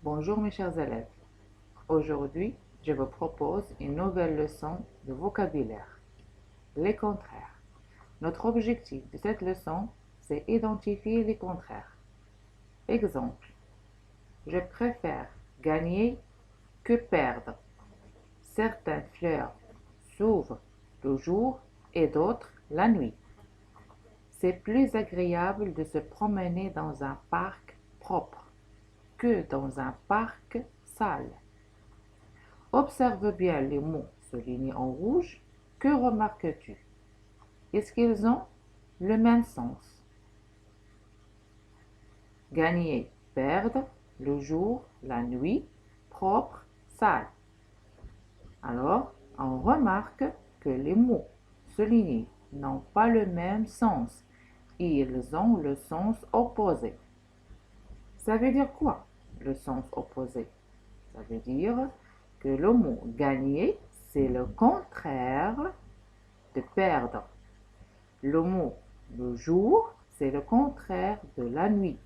Bonjour mes chers élèves. Aujourd'hui, je vous propose une nouvelle leçon de vocabulaire. Les contraires. Notre objectif de cette leçon, c'est identifier les contraires. Exemple. Je préfère gagner que perdre. Certaines fleurs s'ouvrent le jour et d'autres la nuit. C'est plus agréable de se promener dans un parc propre que dans un parc sale. Observe bien les mots soulignés en rouge. Que remarques-tu? Est-ce qu'ils ont le même sens? Gagner, perdre, le jour, la nuit, propre, sale. Alors, on remarque que les mots soulignés n'ont pas le même sens. Ils ont le sens opposé. Ça veut dire quoi, le sens opposé? Ça veut dire que le mot gagner, c'est le contraire de perdre. Le mot le jour, c'est le contraire de la nuit.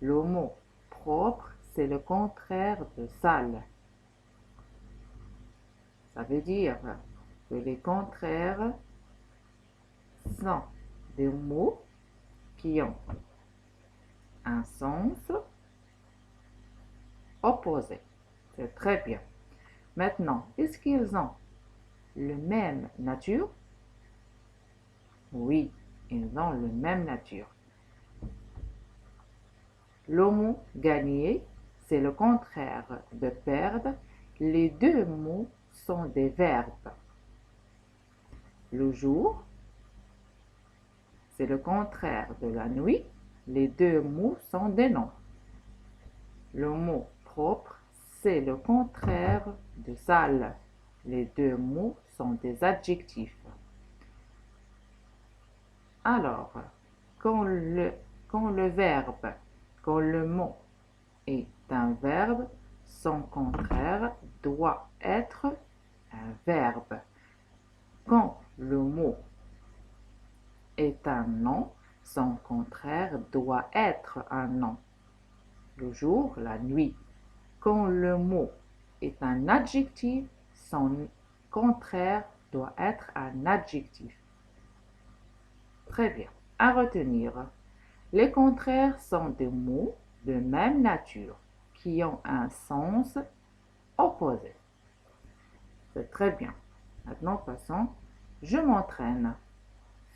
Le mot propre, c'est le contraire de sale. Ça veut dire que les contraires sont des mots qui ont un sens opposé. C'est très bien. Maintenant, est-ce qu'ils ont la même nature? Oui, ils ont la même nature. Le mot gagner, c'est le contraire de perdre. Les deux mots sont des verbes. Le jour, c'est le contraire de la nuit. Les deux mots sont des noms. Le mot propre, c'est le contraire de sale. Les deux mots sont des adjectifs. Alors, quand le mot est un verbe, son contraire doit être un verbe. Quand le mot est un nom, son contraire doit être un nom. Le jour, la nuit. Quand le mot est un adjectif, son contraire doit être un adjectif. Très bien. À retenir, les contraires sont des mots de même nature qui ont un sens opposé. C'est très bien. Maintenant, passons. Je m'entraîne.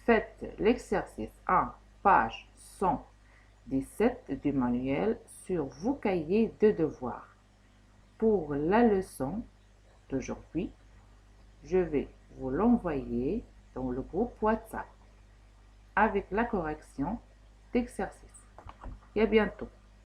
Faites l'exercice 1, page 117 du manuel sur vos cahiers de devoirs. Pour la leçon d'aujourd'hui, je vais vous l'envoyer dans le groupe WhatsApp avec la correction d'exercice. Et à bientôt.